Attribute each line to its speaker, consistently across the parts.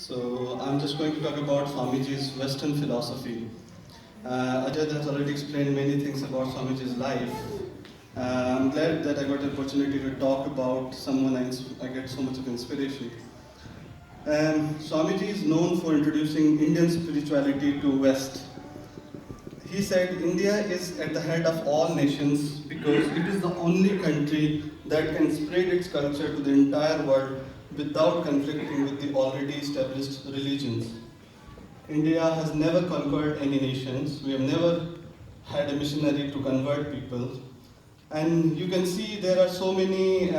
Speaker 1: So I'm just going to talk about Swamiji's Western philosophy. Ajay has already explained many things about Swamiji's life. I'm glad that I got the opportunity to talk about someone I get so much of inspiration. Swamiji is known for introducing Indian spirituality to West. He said India is at the head of all nations because it is the only country that can spread its culture to the entire world without conflicting with the already established religions. India has never conquered any nations. We have never had a missionary to convert people. And you can see there are so many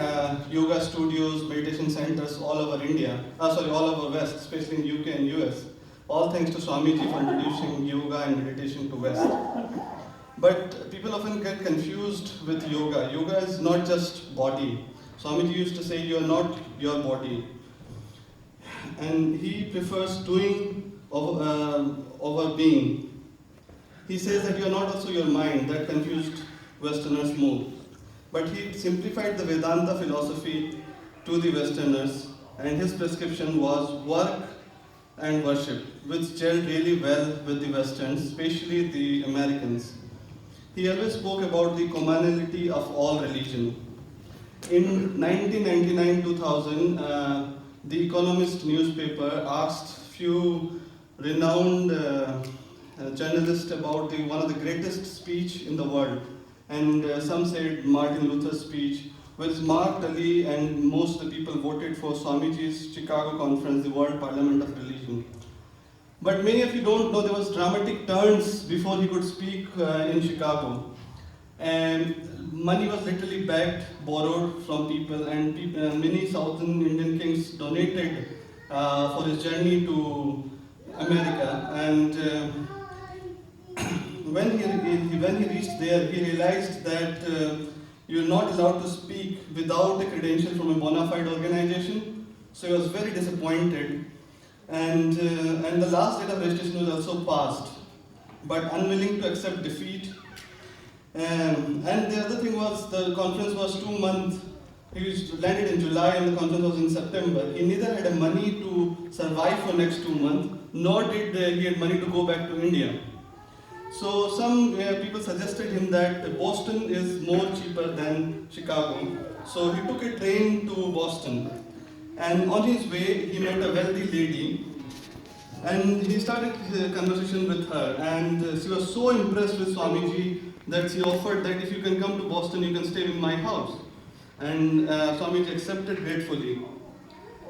Speaker 1: yoga studios, meditation centers all over India, all over West, especially in UK and US. All thanks to Swamiji for introducing yoga and meditation to West. But people often get confused with yoga. Yoga is not just body. Swamiji used to say you are not your body. And he prefers doing over being. He says that you are not also your mind. That confused Westerners more. But he simplified the Vedanta philosophy to the Westerners, and his prescription was work and worship, which gelled really well with the Westerns, especially the Americans. He always spoke about the commonality of all religion. In 1999-2000, the Economist newspaper asked few renowned journalists about one of the greatest speech in the world. And some said Martin Luther's speech, which Mark Ali and most of the people voted for Swamiji's Chicago conference, the World Parliament of Religion. But many of you don't know there was dramatic turns before he could speak in Chicago. And money was literally begged, borrowed from people, and many Southern Indian kings donated for his journey to America. And when he reached there, he realized that you're not allowed to speak without a credential from a bona fide organization. So he was very disappointed. And the last date of registration was also passed, but unwilling to accept defeat. And the other thing was the conference was 2 months. He landed in July and the conference was in September. He neither had money to survive for next 2 months, nor did he had money to go back to India. So some people suggested him that Boston is more cheaper than Chicago. So he took a train to Boston. And on his way, he met a wealthy lady. And he started a conversation with her. And she was so impressed with Swamiji that she offered that if you can come to Boston, you can stay in my house. And Swamiji accepted gratefully.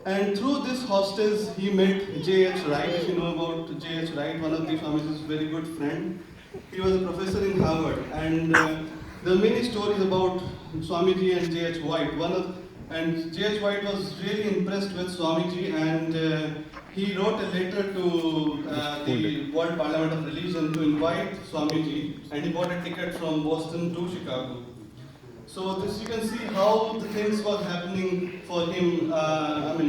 Speaker 1: And through this hostess, he met J.H. Wright. If you know about J.H. Wright, one of the Swamiji's very good friend. He was a professor in Harvard. And there are many stories about Swamiji and J.H. White. And J.H. White was really impressed with Swamiji, and he wrote a letter to the World Parliament of Religion to invite Swamiji, and he bought a ticket from Boston to Chicago. So this you can see how the things were happening for him.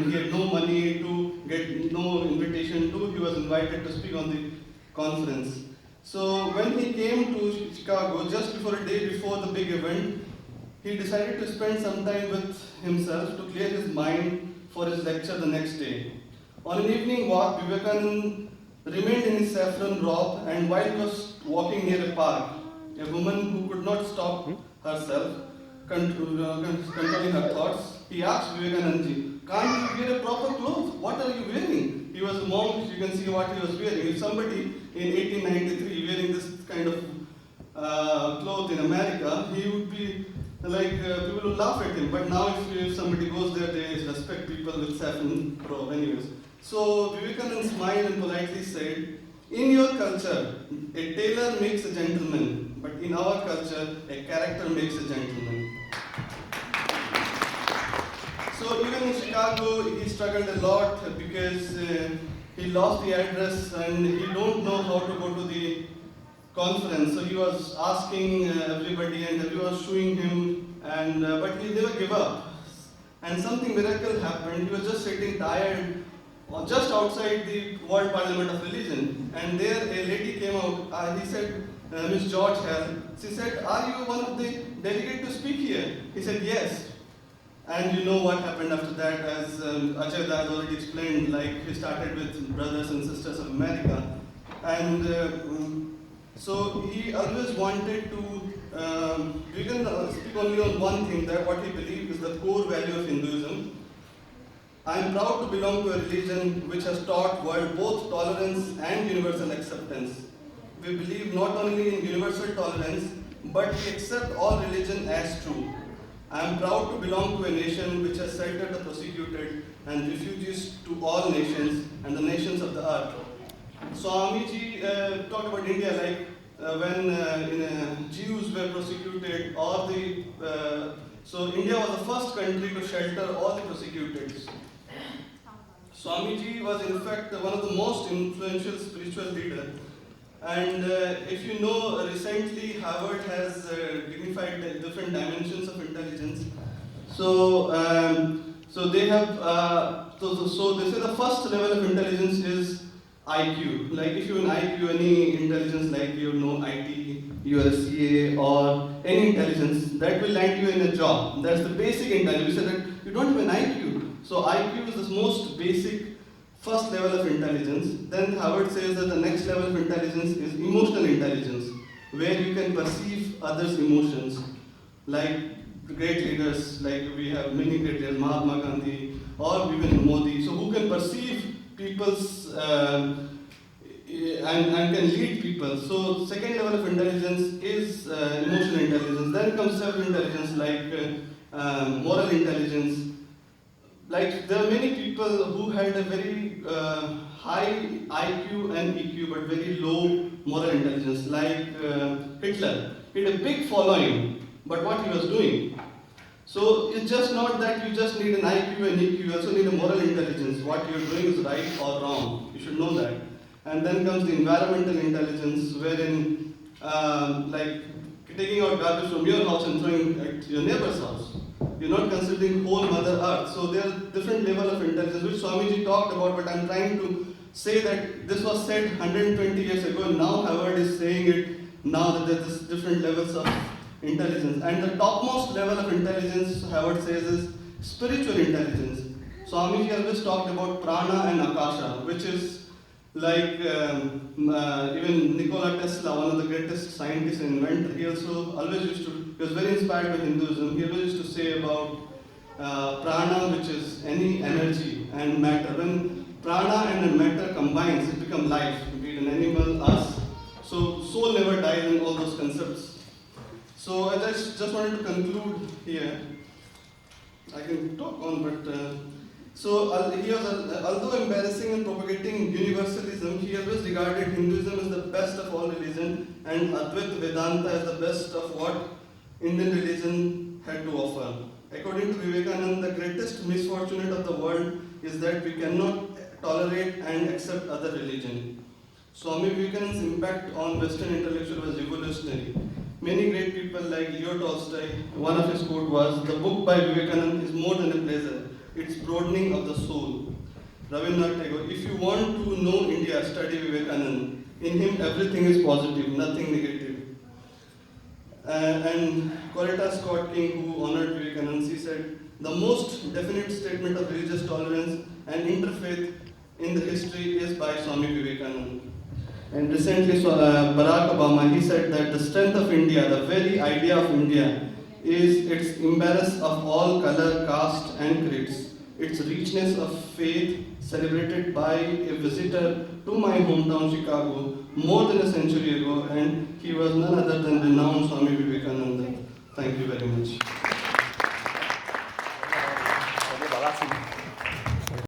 Speaker 1: He had no money to get no invitation to. He was invited to speak on the conference. So when he came to Chicago, just before a day before the big event, he decided to spend some time with himself to clear his mind for his lecture the next day. On an evening walk, Vivekanand remained in his saffron robe, and while he was walking near a park, a woman who could not stop herself, controlling her thoughts, he asked Vivekanandji, "Can't you wear a proper clothes? What are you wearing?" He was a monk, you can see what he was wearing. If somebody in 1893 wearing this kind of clothes in America, he would be people will laugh at him, but now if somebody goes there, they respect people with saffron robe anyways. So Vivekanand smiled and politely said, "In your culture, a tailor makes a gentleman, but in our culture, a character makes a gentleman." So even in Chicago, he struggled a lot because he lost the address and he don't know how to go to the conference. So he was asking everybody, and everyone was showing him, and but he never gave up. And something miracle happened. He was just sitting tired just outside the World Parliament of Religion, and there a lady came out. He said, Miss George Hell. She said, "Are you one of the delegates to speak here?" He said, "Yes." And you know what happened after that, as Ajay has already explained, like he started with Brothers and Sisters of America. And so he always wanted to, we can speak only on one thing, that what he believed is the core value of Hinduism. I am proud to belong to a religion which has taught world both tolerance and universal acceptance. We believe not only in universal tolerance, but we accept all religion as true. I am proud to belong to a nation which has sheltered the persecuted and refugees to all nations and the nations of the earth. Swami talked about India like when Jews were persecuted, or so India was the first country to shelter all the persecuted. Swamiji was in fact one of the most influential spiritual leaders. And if you know, recently Harvard has dignified the different dimensions of intelligence. So, so they have, so they say the first level of intelligence is IQ. Like if you have an IQ, any intelligence, like you know IT, you are a CA or any intelligence, that will land you in a job. That's the basic intelligence. We said that you don't have an IQ. So IQ is the most basic first level of intelligence. Then Howard says that the next level of intelligence is emotional intelligence, where you can perceive others' emotions. Like great leaders, like we have many great leaders, Mahatma Gandhi or even Modi, so who can perceive people's and can lead people. So second level of intelligence is emotional intelligence. Then comes self intelligence, like moral intelligence. Like there are many people who had a very high IQ and EQ but very low moral intelligence, like Hitler. He had a big following, but what he was doing. So it's just not that you just need an IQ and EQ, you also need a moral intelligence. What you're doing is right or wrong. You should know that. And then comes the environmental intelligence, wherein like taking out garbage from your house and throwing at your neighbor's house. You're not considering whole Mother Earth. So there are different levels of intelligence, which Swamiji talked about, but I'm trying to say that this was said 120 years ago, and now Howard is saying it now that there's different levels of intelligence. And the topmost level of intelligence, Howard says, is spiritual intelligence. Swamiji always talked about prana and akasha, which is like even Nikola Tesla, one of the greatest scientists and inventor, he also always used to, he was very inspired by Hinduism. He always used to say about prana, which is any energy, and matter. When prana and matter combines, it becomes life, be it an animal, us. So soul never dies in all those concepts. So I just wanted to conclude here. I can talk on, but so he was, although embarrassing and propagating universalism, he always regarded Hinduism as the best of all religion and Advaita Vedanta as the best of what Indian religion had to offer. According to Vivekanand, the greatest misfortune of the world is that we cannot tolerate and accept other religion. Swami Vivekanand's impact on Western intellectual was revolutionary. Many great people like Leo Tolstoy, one of his quotes was, "The book by Vivekanand is more than a pleasure. It's broadening of the soul." Rabindranath Tagore, if you want to know India, study Vivekanand. In him, everything is positive, nothing negative. And Coretta Scott King, who honored Vivekanand, he said, "The most definite statement of religious tolerance and interfaith in the history is by Swami Vivekanand." And recently, Barack Obama, he said that the strength of India, the very idea of India, is its embrace of all color, caste, and creeds. Its richness of faith, celebrated by a visitor to my hometown, Chicago, more than a century ago, and he was none other than renowned Swami Vivekananda. Thank you very much.